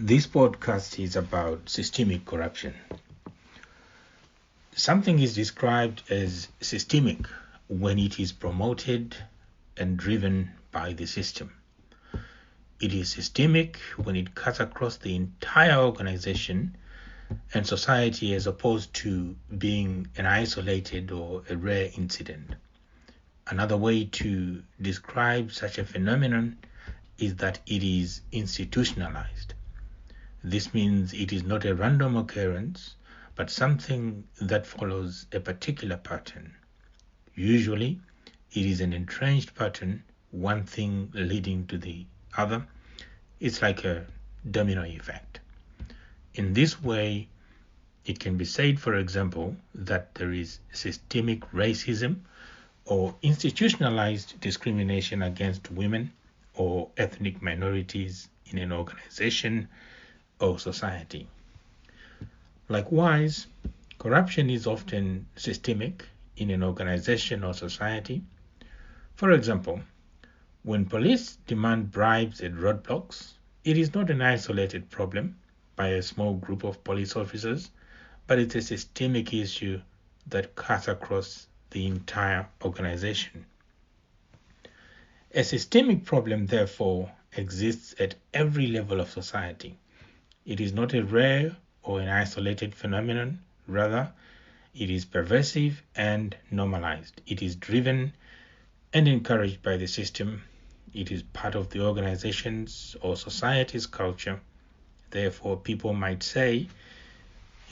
This podcast is about systemic corruption. Something is described as systemic when it is promoted and driven by the system. It is systemic when it cuts across the entire organization and society as opposed to being an isolated or a rare incident. Another way to describe such a phenomenon is that it is institutionalized. This means it is not a random occurrence, but something that follows a particular pattern. Usually, it is an entrenched pattern, one thing leading to the other. It's like a domino effect. In this way, it can be said, for example, that there is systemic racism or institutionalized discrimination against women or ethnic minorities in an organization or society. Likewise, corruption is often systemic in an organization or society. For example, when police demand bribes at roadblocks, it is not an isolated problem by a small group of police officers, but it's a systemic issue that cuts across the entire organization. A systemic problem, therefore, exists at every level of society. It is not a rare or an isolated phenomenon. Rather, it is pervasive and normalized. It is driven and encouraged by the system. It is part of the organization's or society's culture. Therefore, people might say,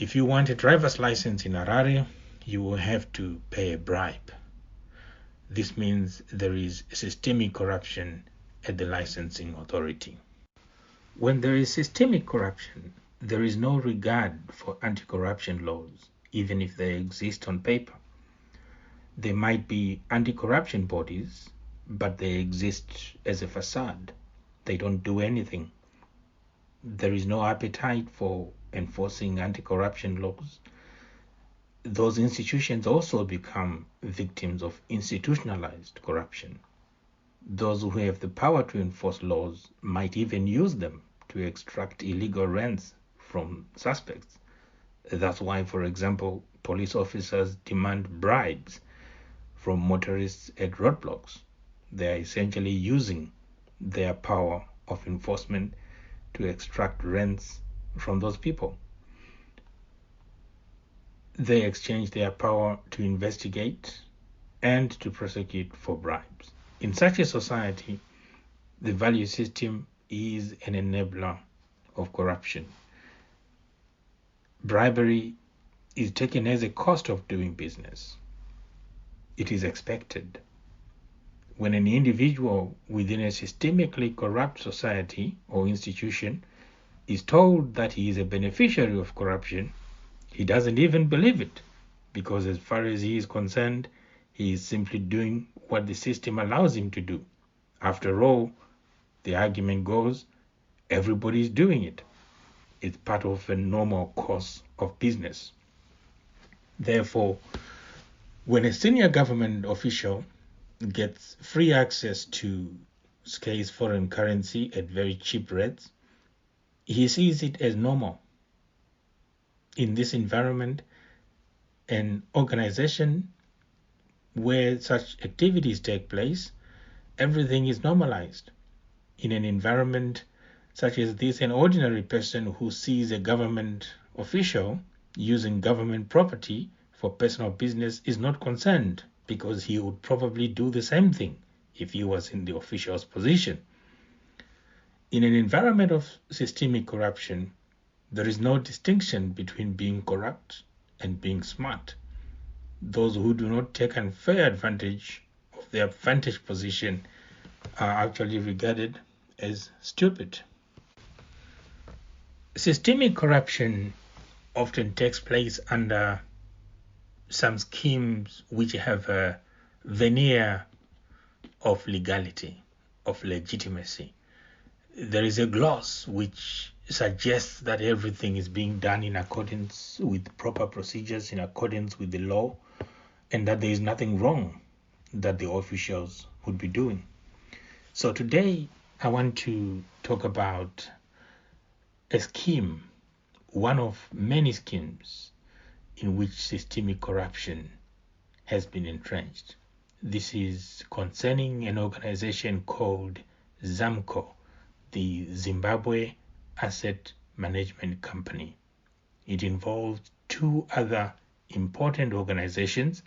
if you want a driver's license in Harare, you will have to pay a bribe. This means there is systemic corruption at the licensing authority. When there is systemic corruption, there is no regard for anti-corruption laws, even if they exist on paper. There might be anti-corruption bodies, but they exist as a facade. They don't do anything. There is no appetite for enforcing anti-corruption laws. Those institutions also become victims of institutionalized corruption. Those who have the power to enforce laws might even use them to extract illegal rents from suspects. That's why, for example, police officers demand bribes from motorists at roadblocks. They are essentially using their power of enforcement to extract rents from those people. They exchange their power to investigate and to prosecute for bribes. In such a society, the value system is an enabler of corruption. Bribery is taken as a cost of doing business. It is expected. When an individual within a systemically corrupt society or institution is told that he is a beneficiary of corruption, he doesn't even believe it, because as far as he is concerned, he is simply doing what the system allows him to do. After all, the argument goes, everybody is doing it. It's part of a normal course of business. Therefore, when a senior government official gets free access to scarce foreign currency at very cheap rates, he sees it as normal. In this environment, an organization where such activities take place, everything is normalized. In an environment such as this, an ordinary person who sees a government official using government property for personal business is not concerned, because he would probably do the same thing if he was in the official's position. In an environment of systemic corruption, there is no distinction between being corrupt and being smart. Those who do not take unfair advantage of their vantage position are actually regarded as stupid. Systemic corruption often takes place under some schemes which have a veneer of legality, of legitimacy. There is a gloss which suggests that everything is being done in accordance with proper procedures, in accordance with the law, and that there is nothing wrong that the officials would be doing. So today I want to talk about a scheme, one of many schemes in which systemic corruption has been entrenched. This is concerning an organization called ZAMCO, the Zimbabwe Asset Management Company. It involved two other important organizations,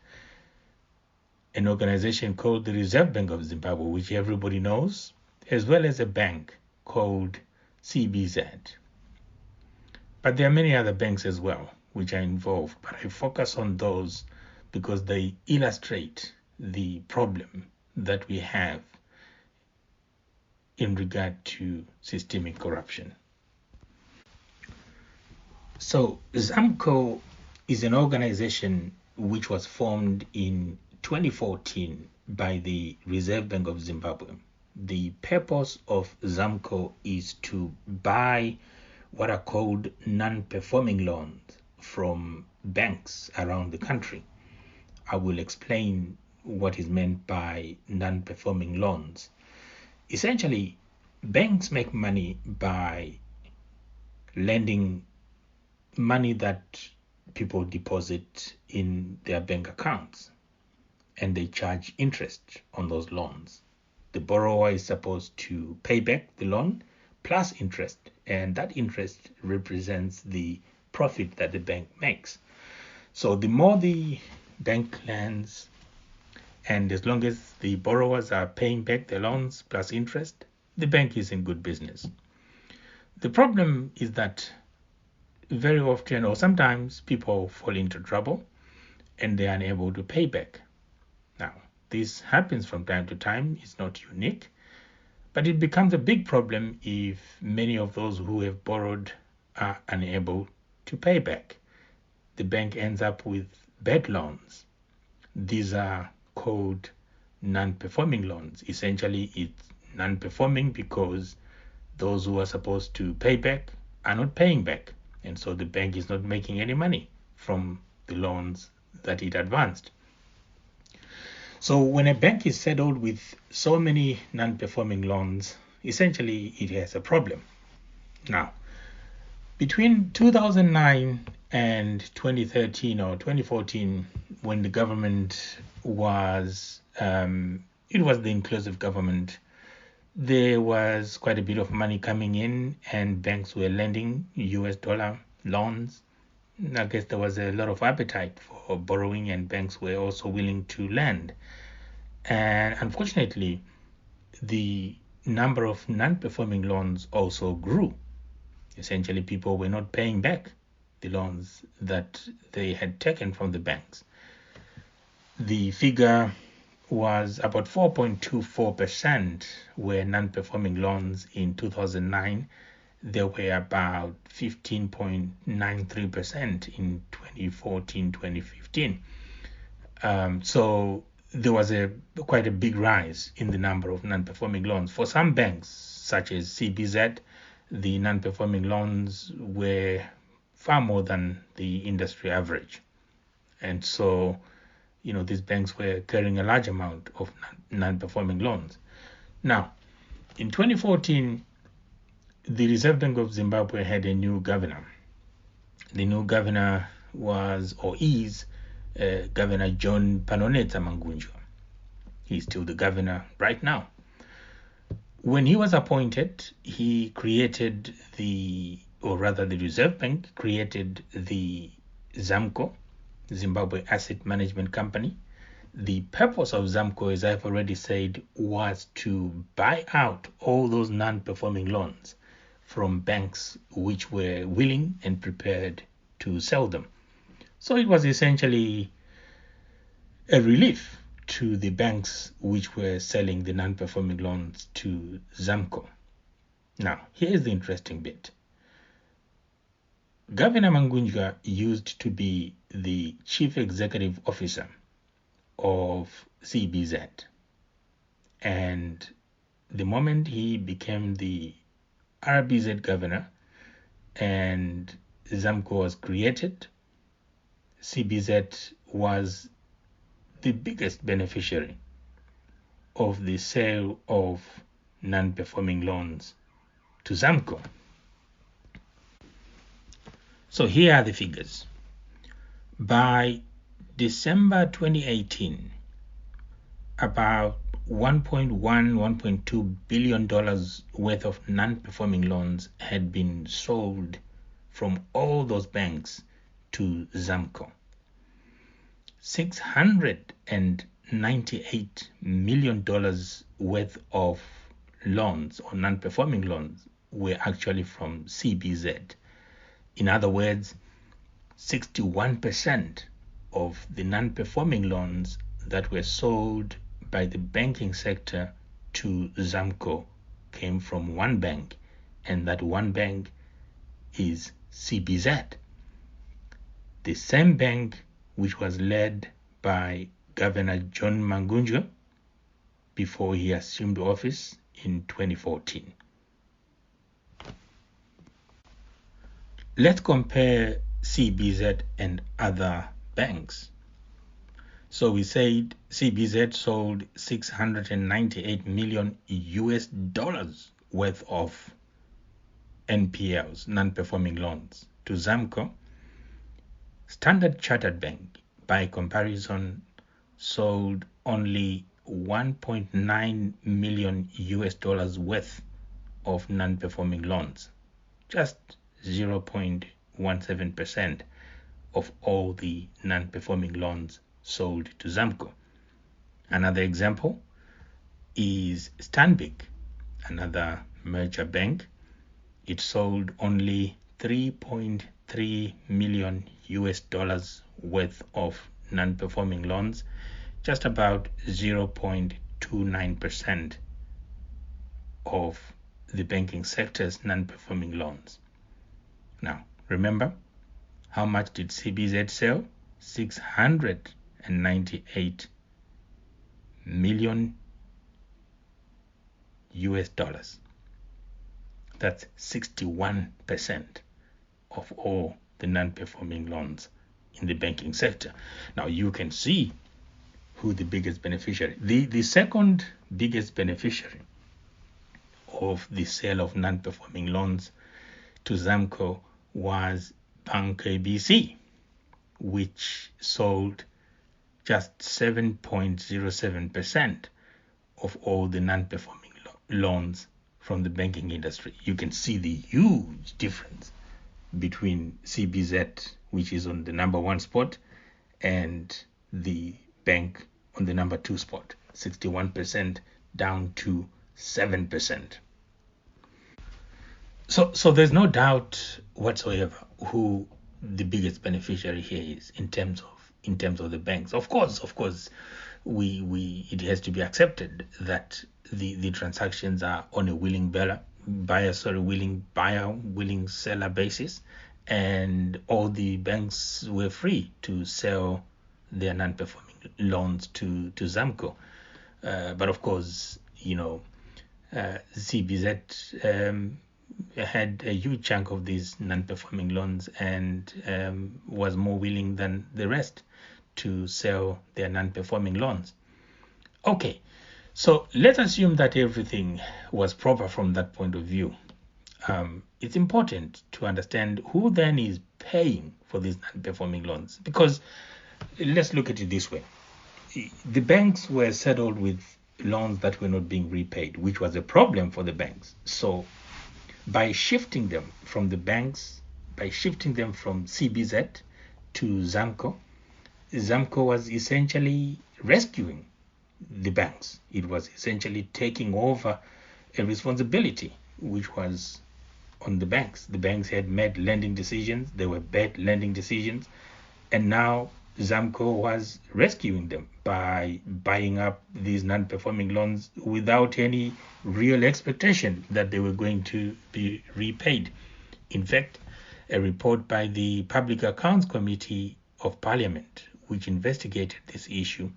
an organization called the Reserve Bank of Zimbabwe, which everybody knows, as well as a bank called CBZ. But there are many other banks as well which are involved, but I focus on those because they illustrate the problem that we have in regard to systemic corruption. So ZAMCO is an organization which was formed in 2014 by the Reserve Bank of Zimbabwe. The purpose of ZAMCO is to buy what are called non-performing loans from banks around the country. I will explain what is meant by non-performing loans. Essentially, banks make money by lending money that people deposit in their bank accounts, and they charge interest on those loans. The borrower is supposed to pay back the loan plus interest, and that interest represents the profit that the bank makes. So the more the bank lends, and as long as the borrowers are paying back their loans plus interest, the bank is in good business. The problem is that very often or sometimes people fall into trouble and they are unable to pay back. Now, this happens from time to time. It's not unique, but it becomes a big problem if many of those who have borrowed are unable to pay back. The bank ends up with bad loans. These are called non-performing loans. Essentially, it's non-performing because those who are supposed to pay back are not paying back. And so the bank is not making any money from the loans that it advanced. So when a bank is saddled with so many non-performing loans, essentially it has a problem. Now, between 2009 and 2013 or 2014, when the government was, it was the inclusive government, there was quite a bit of money coming in and banks were lending US dollar loans. I guess there was a lot of appetite for borrowing and banks were also willing to lend. And unfortunately, the number of non-performing loans also grew. Essentially, people were not paying back the loans that they had taken from the banks. The figure was about 4.24% were non-performing loans in 2009. There were about 15.93% in 2014-2015. So there was quite a big rise in the number of non-performing loans. For some banks, such as CBZ, the non-performing loans were far more than the industry average. And so, these banks were carrying a large amount of non-performing loans. Now, in 2014, the Reserve Bank of Zimbabwe had a new governor. The new governor was or is Governor John Panonetsa Mangunjwa. He's still the governor right now. When he was appointed, he created the Reserve Bank created the ZAMCO, Zimbabwe Asset Management Company. The purpose of ZAMCO, as I've already said, was to buy out all those non-performing loans from banks which were willing and prepared to sell them. So it was essentially a relief to the banks which were selling the non-performing loans to ZAMCO. Now, here's the interesting bit. Governor Mangunjwa used to be the chief executive officer of CBZ. And the moment he became the RBZ governor and ZAMCO was created, CBZ was the biggest beneficiary of the sale of non-performing loans to ZAMCO. So here are the figures. By December 2018, about $1.2 billion worth of non-performing loans had been sold from all those banks to ZAMCO. $698 million worth of loans or non-performing loans were actually from CBZ. In other words, 61% of the non-performing loans that were sold by the banking sector to ZAMCO came from one bank, and that one bank is CBZ. The same bank which was led by Governor John Mangunjo before he assumed office in 2014. Let's compare CBZ and other banks. So we said CBZ sold $698 million worth of NPLs, non-performing loans, to ZAMCO. Standard Chartered Bank, by comparison, sold only $1.9 million worth of non-performing loans, just 0.17% of all the non-performing loans sold to ZAMCO. Another example is Stanbic, another merger bank. It sold only $3.3 million worth of non-performing loans, just about 0.29% of the banking sector's non-performing loans. Now, remember, how much did CBZ sell? $698 million. That's 61% of all the non-performing loans in the banking sector. Now you can see who the biggest beneficiary. The second biggest beneficiary of the sale of non-performing loans to ZAMCO was Bank ABC, which sold just 7.07% of all the non-performing loans from the banking industry. You can see the huge difference between CBZ, which is on the number one spot, and the bank on the number two spot, 61% down to 7%. So there's no doubt whatsoever who the biggest beneficiary here is in terms of the banks. Of course, it has to be accepted that the transactions are on a willing buyer, willing seller basis, and all the banks were free to sell their non-performing loans to ZAMCO. But of course, CBZ had a huge chunk of these non-performing loans and was more willing than the rest to sell their non-performing loans. Okay, so let's assume that everything was proper from that point of view. It's important to understand who then is paying for these non-performing loans, because let's look at it this way. The banks were saddled with loans that were not being repaid, which was a problem for the banks. So by shifting them from the banks, by shifting them from CBZ to ZAMCO was essentially rescuing the banks. It was essentially taking over a responsibility which was on the banks. The banks had made lending decisions, they were bad lending decisions, and now ZAMCO was rescuing them by buying up these non-performing loans without any real expectation that they were going to be repaid. In fact, a report by the Public Accounts Committee of Parliament, which investigated this issue,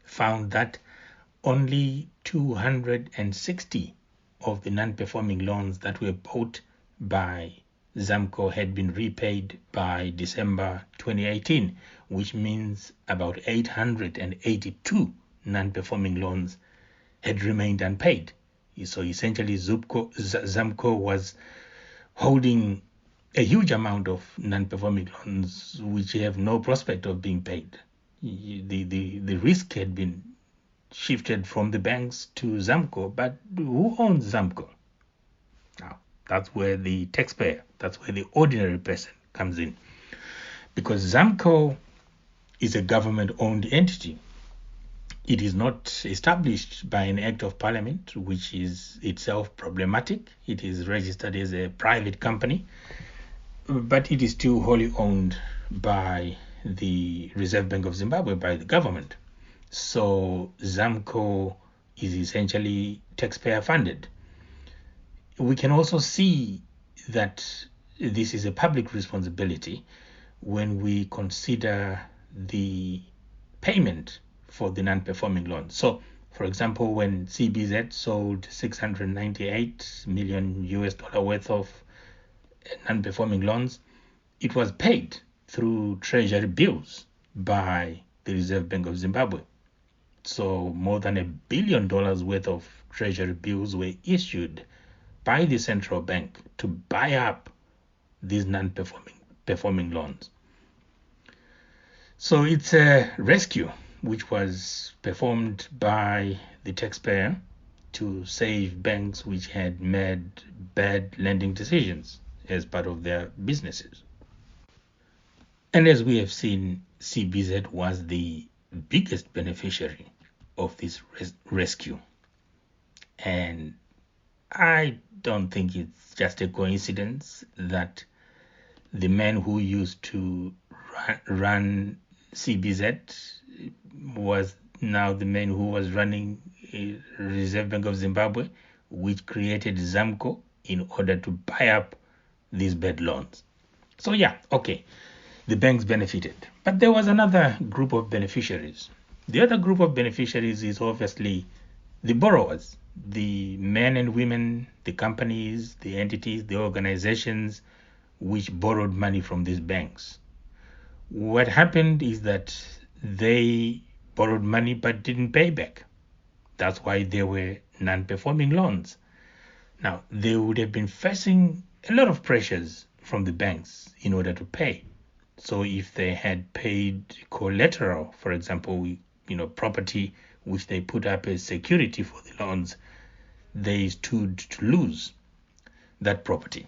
found that only 260 of the non-performing loans that were bought by ZAMCO had been repaid by December 2018, which means about 882 non-performing loans had remained unpaid. So essentially ZAMCO was holding a huge amount of non-performing loans which have no prospect of being paid. The risk had been shifted from the banks to ZAMCO, but who owns ZAMCO? Now, that's where the taxpayer, that's where the ordinary person comes in. Because ZAMCO is a government-owned entity. It is not established by an act of parliament, which is itself problematic. It is registered as a private company, but it is still wholly owned by the Reserve Bank of Zimbabwe, by the government. So ZAMCO is essentially taxpayer funded. We can also see that this is a public responsibility when we consider the payment for the non-performing loans. So, for example, when CBZ sold 698 million US dollar worth of non-performing loans, it was paid through treasury bills by the Reserve Bank of Zimbabwe. So more than $1 billion worth of treasury bills were issued by the central bank to buy up these non-performing loans. So it's a rescue which was performed by the taxpayer to save banks which had made bad lending decisions as part of their businesses. And as we have seen, CBZ was the biggest beneficiary of this rescue. And I don't think it's just a coincidence that the man who used to run CBZ was now the man who was running Reserve Bank of Zimbabwe, which created ZAMCO in order to buy up these bad loans. So yeah, okay, the banks benefited. But there was another group of beneficiaries. The other group of beneficiaries is obviously the borrowers, the men and women, the companies, the entities, the organizations which borrowed money from these banks. What happened is that they borrowed money but didn't pay back. That's why there were non-performing loans. Now, they would have been facing a lot of pressures from the banks in order to pay. So if they had paid collateral, for example, property which they put up as security for the loans, they stood to lose that property.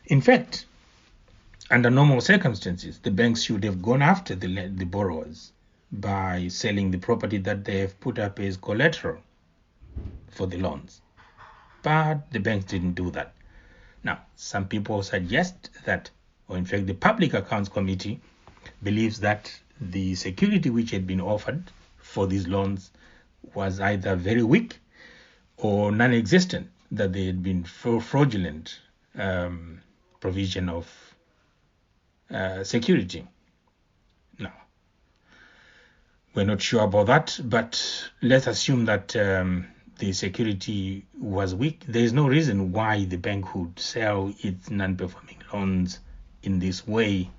In fact, under normal circumstances, the banks should have gone after the borrowers by selling the property that they have put up as collateral for the loans. But the banks didn't do that. Now, some people suggest that, or in fact, the Public Accounts Committee believes that the security which had been offered for these loans was either very weak or non-existent, that there had been fraudulent provision of security. Now, we're not sure about that, but let's assume that the security was weak. There is no reason why the bank would sell its non-performing loans in this way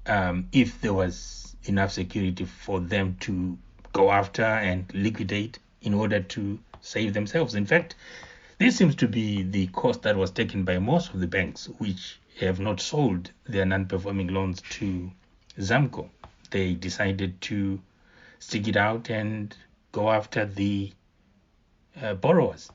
if there was enough security for them to go after and liquidate in order to save themselves. In fact, this seems to be the course that was taken by most of the banks which have not sold their non-performing loans to ZAMCO. They decided to stick it out and go after the borrowers.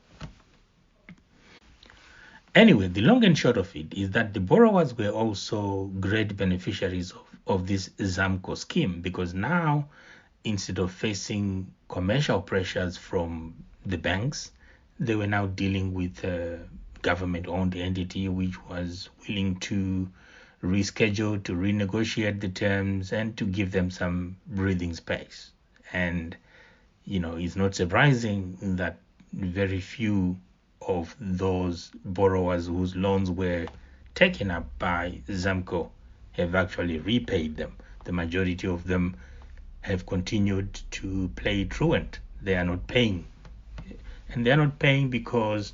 Anyway, the long and short of it is that the borrowers were also great beneficiaries of this ZAMCO scheme, because now, instead of facing commercial pressures from the banks, they were now dealing with a government-owned entity which was willing to reschedule, to renegotiate the terms, and to give them some breathing space. And, it's not surprising that very few of those borrowers whose loans were taken up by ZAMCO have actually repaid them. The majority of them have continued to play truant. They are not paying. And they are not paying because,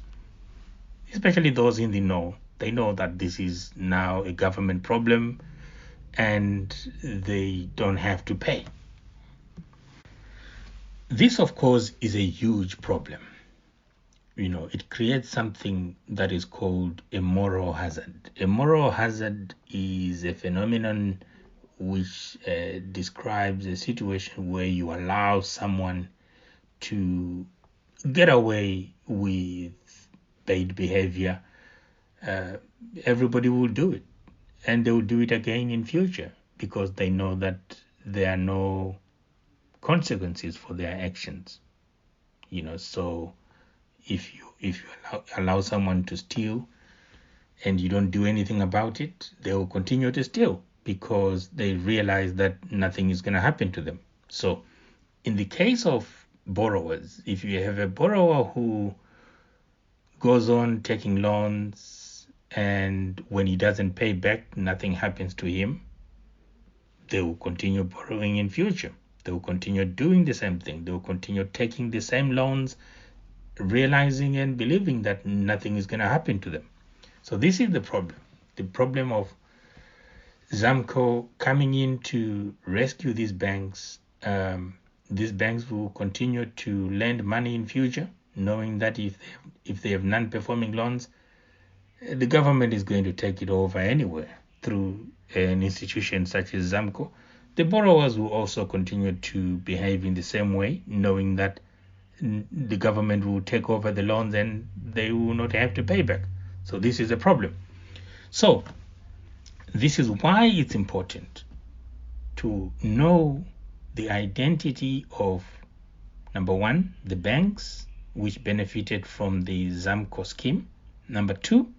especially those in the know, they know that this is now a government problem and they don't have to pay. This, of course, is a huge problem. it creates something that is called a moral hazard. A moral hazard is a phenomenon which describes a situation where you allow someone to get away with bad behavior. Everybody will do it, and they will do it again in future because they know that there are no consequences for their actions. So if you allow someone to steal and you don't do anything about it, they will continue to steal because they realize that nothing is going to happen to them. So in the case of borrowers, if you have a borrower who goes on taking loans and when he doesn't pay back, nothing happens to him, they will continue borrowing in future. They will continue doing the same thing. They will continue taking the same loans, realizing and believing that nothing is going to happen to them. So this is the problem. The problem of ZAMCO coming in to rescue these banks. These banks will continue to lend money in future, knowing that if they have non-performing loans, the government is going to take it over anyway through an institution such as ZAMCO. The borrowers will also continue to behave in the same way, knowing that the government will take over the loans and they will not have to pay back. So this is a problem. So this is why it's important to know the identity of, number one, the banks which benefited from the ZAMCO scheme. Number two,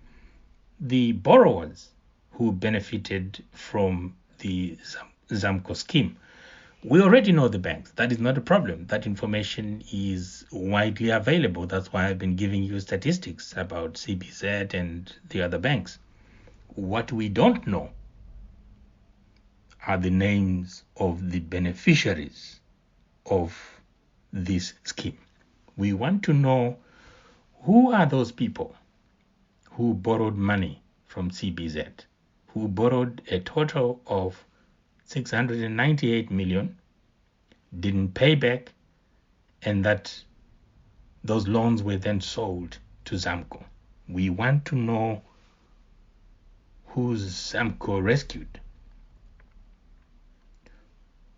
the borrowers who benefited from the ZAMCO scheme. We already know the banks. That is not a problem. That information is widely available. That's why I've been giving you statistics about CBZ and the other banks. What we don't know are the names of the beneficiaries of this scheme. We want to know who are those people who borrowed money from CBZ, who borrowed a total of 698 million, didn't pay back, and that those loans were then sold to ZAMCO. We want to know who ZAMCO rescued.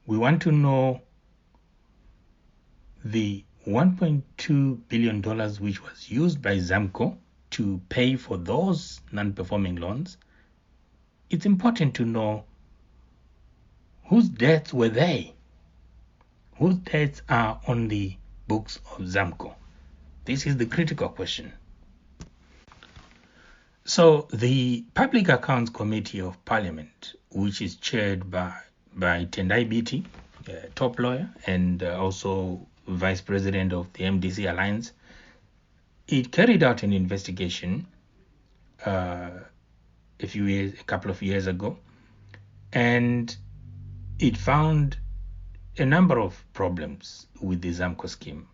We want to know the $1.2 billion which was used by ZAMCO to pay for those non-performing loans. It's important to know whose debts were they? Whose debts are on the books of ZAMCO? This is the critical question. So the Public Accounts Committee of Parliament, which is chaired by Tendai Biti, top lawyer and also vice president of the MDC Alliance, it carried out an investigation a couple of years ago, and it found a number of problems with the ZAMCO scheme.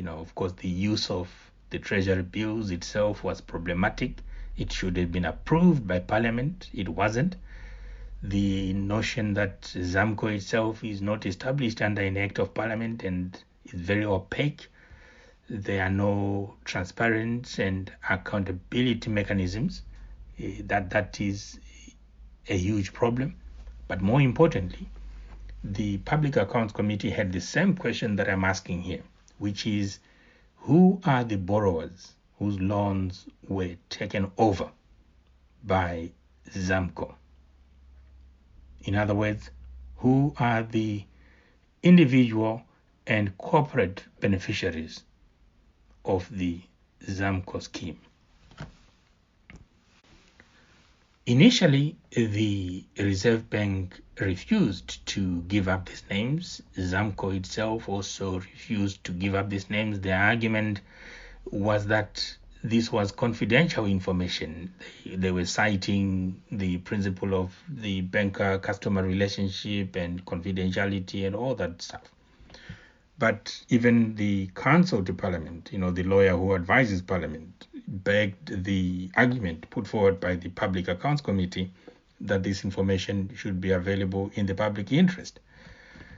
Of course, the use of the treasury bills itself was problematic. It should have been approved by Parliament. It wasn't. The notion that ZAMCO itself is not established under an Act of Parliament and is very opaque. There are no transparency and accountability mechanisms. That is a huge problem. But more importantly, the Public Accounts Committee had the same question that I'm asking here, which is, who are the borrowers whose loans were taken over by ZAMCO? In other words, who are the individual and corporate beneficiaries of the ZAMCO scheme? Initially, the Reserve Bank refused to give up these names. ZAMCO itself also refused to give up these names. The argument was that this was confidential information. They were citing the principle of the banker-customer relationship and confidentiality and all that stuff. But even the counsel to Parliament, the lawyer who advises Parliament, begged the argument put forward by the Public Accounts Committee that this information should be available in the public interest.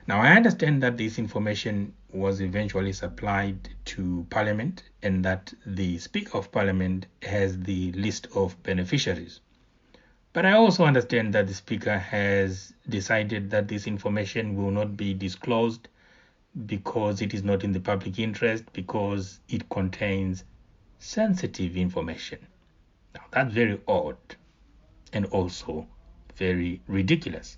Now, I understand that this information was eventually supplied to Parliament and that the Speaker of Parliament has the list of beneficiaries. But I also understand that the Speaker has decided that this information will not be disclosed because it is not in the public interest, because it contains sensitive information. Now, that's very odd and also very ridiculous.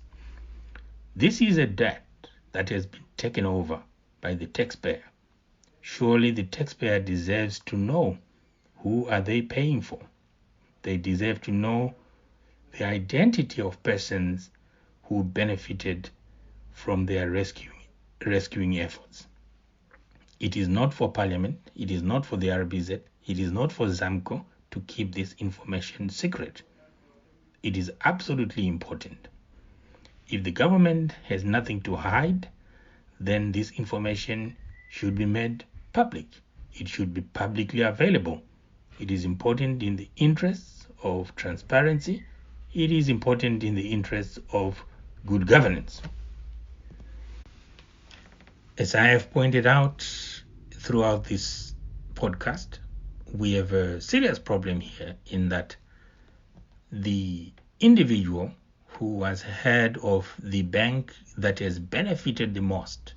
This is a debt that has been taken over by the taxpayer. Surely the taxpayer deserves to know who are they paying for. They deserve to know the identity of persons who benefited from their rescuing efforts. It is not for Parliament, it is not for the RBZ, it is not for ZAMCO to keep this information secret. It is absolutely important. If the government has nothing to hide, then this information should be made public. It should be publicly available. It is important in the interests of transparency. It is important in the interests of good governance. As I have pointed out throughout this podcast, we have a serious problem here in that the individual who was head of the bank that has benefited the most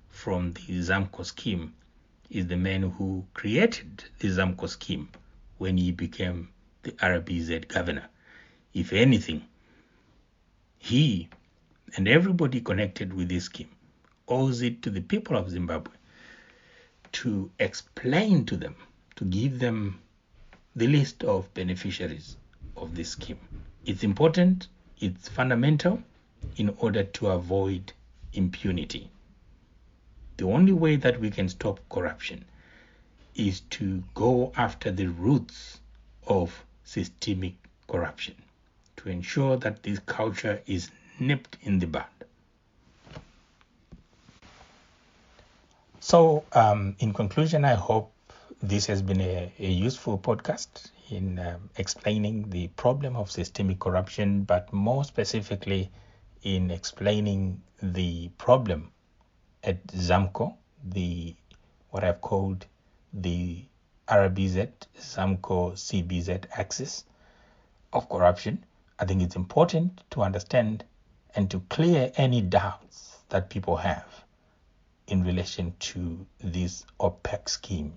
from the ZAMCO scheme is the man who created the ZAMCO scheme when he became the RBZ governor. If anything, he and everybody connected with this scheme owes it to the people of Zimbabwe to explain to them, to give them the list of beneficiaries of this scheme. It's important, it's fundamental in order to avoid impunity. The only way that we can stop corruption is to go after the roots of systemic corruption, to ensure that this culture is nipped in the bud. So, in conclusion, I hope this has been a useful podcast in explaining the problem of systemic corruption, but more specifically in explaining the problem at ZAMCO, what I've called the RBZ, ZAMCO-CBZ axis of corruption. I think it's important to understand and to clear any doubts that people have in relation to this unpacks scheme